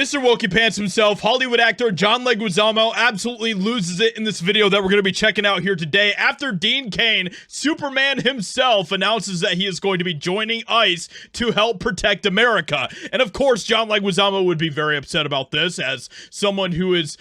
Mr. Wokey Pants himself, Hollywood actor John Leguizamo, absolutely loses it in this video that we're going to be checking out here today after Dean Cain, Superman himself, announces that he is going to be joining ICE to help protect America. And of course, John Leguizamo would be very upset about this as someone who is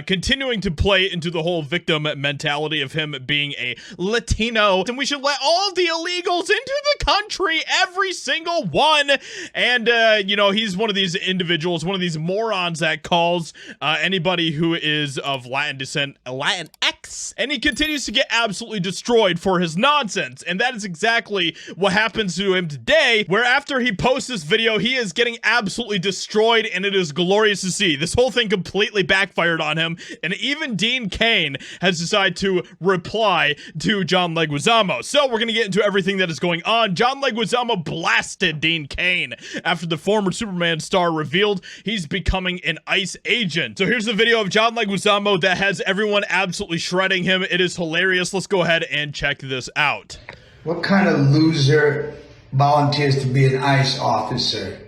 continuing to play into the whole victim mentality of him being a Latino. And we should let all the illegals into the country, every single one. And, you know, he's one of these individuals, one of these morons that calls anybody who is of Latin descent Latinx, and he continues to get absolutely destroyed for his nonsense. And that is exactly what happens to him today, where after he posts this video, he is getting absolutely destroyed, and it is glorious to see. This whole thing completely backfired on him, and even Dean Cain has decided to reply to John Leguizamo. So we're gonna get into everything that is going on. John Leguizamo blasted Dean Cain after the former Superman star revealed he's becoming an ICE agent. So here's the video of John Leguizamo that has everyone absolutely shredding him. It is hilarious. Let's go ahead and check this out. What kind of loser volunteers to be an ICE officer?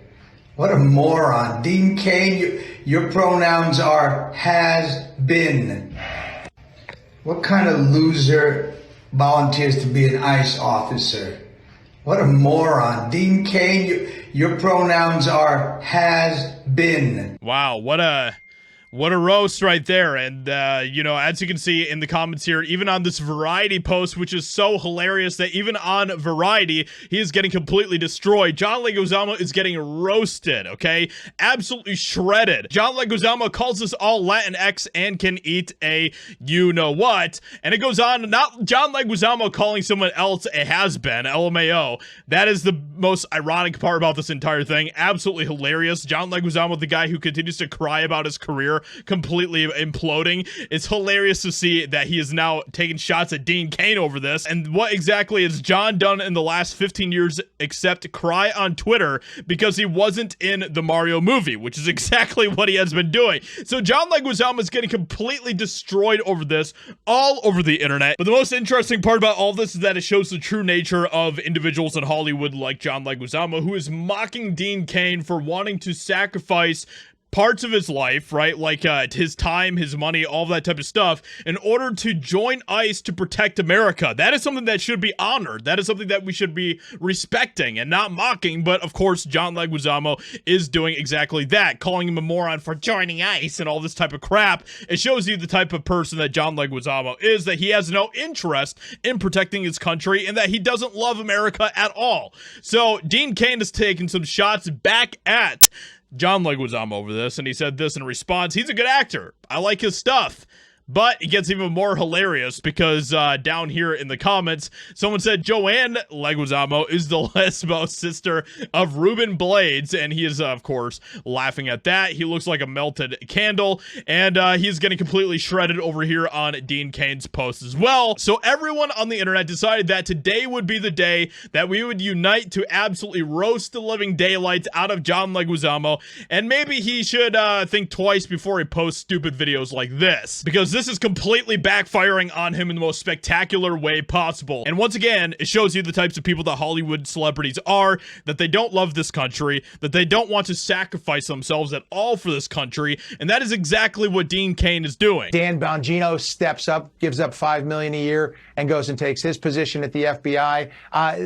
What a moron. Dean Cain, your pronouns are has been. What kind of loser volunteers to be an ICE officer? What a moron. Dean Cain, your pronouns are has been. Wow, what a roast right there. And you know, as you can see in the comments here, even on this Variety post, which is so hilarious that even on Variety he is getting completely destroyed. John Leguizamo is getting roasted, okay, absolutely shredded. John Leguizamo calls us all Latinx and can eat a you know what, and it goes on. Not John Leguizamo calling someone else a has-been, LMAO. That is the most ironic part about this entire thing. Absolutely hilarious. John Leguizamo, the guy who continues to cry about his career completely imploding. It's hilarious to see that he is now taking shots at Dean Cain over this. And what exactly has John done in the last 15 years except cry on Twitter because he wasn't in the Mario movie, which is exactly what he has been doing. So John Leguizamo is getting completely destroyed over this all over the internet. But the most interesting part about all this is that it shows the true nature of individuals in Hollywood like John Leguizamo, who is mocking Dean Cain for wanting to sacrifice parts of his life, right, like his time, his money, all that type of stuff, in order to join ICE to protect America. That is something that should be honored. That is something that we should be respecting and not mocking. But of course, John Leguizamo is doing exactly that, calling him a moron for joining ICE and all this type of crap. It shows you the type of person that John Leguizamo is, that he has no interest in protecting his country and that he doesn't love America at all. So Dean Cain is taking some shots back at John Leguizamo over this, and he said this in response: he's a good actor. I like his stuff. But it gets even more hilarious because down here in the comments, someone said Joanne Leguizamo is the lesbo sister of Ruben Blades, and he is, of course, laughing at that. He looks like a melted candle, and he's getting completely shredded over here on Dean Cain's post as well. So everyone on the internet decided that today would be the day that we would unite to absolutely roast the living daylights out of John Leguizamo, and maybe he should think twice before he posts stupid videos like this, because this is completely backfiring on him in the most spectacular way possible. And once again, it shows you the types of people that Hollywood celebrities are, that they don't love this country, that they don't want to sacrifice themselves at all for this country, and that is exactly what Dean Cain is doing. Dan Bongino steps up, gives up $5 million a year, and goes and takes his position at the FBI.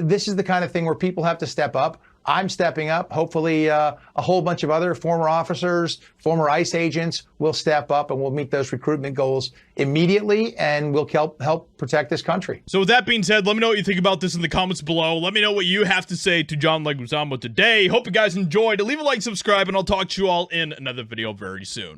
This is the kind of thing where people have to step up. I'm stepping up. Hopefully a whole bunch of other former officers, former ICE agents will step up, and we'll meet those recruitment goals immediately, and we'll help protect this country. So with that being said, let me know what you think about this in the comments below. Let me know what you have to say to John Leguizamo today. Hope you guys enjoyed. Leave a like, subscribe, and I'll talk to you all in another video very soon.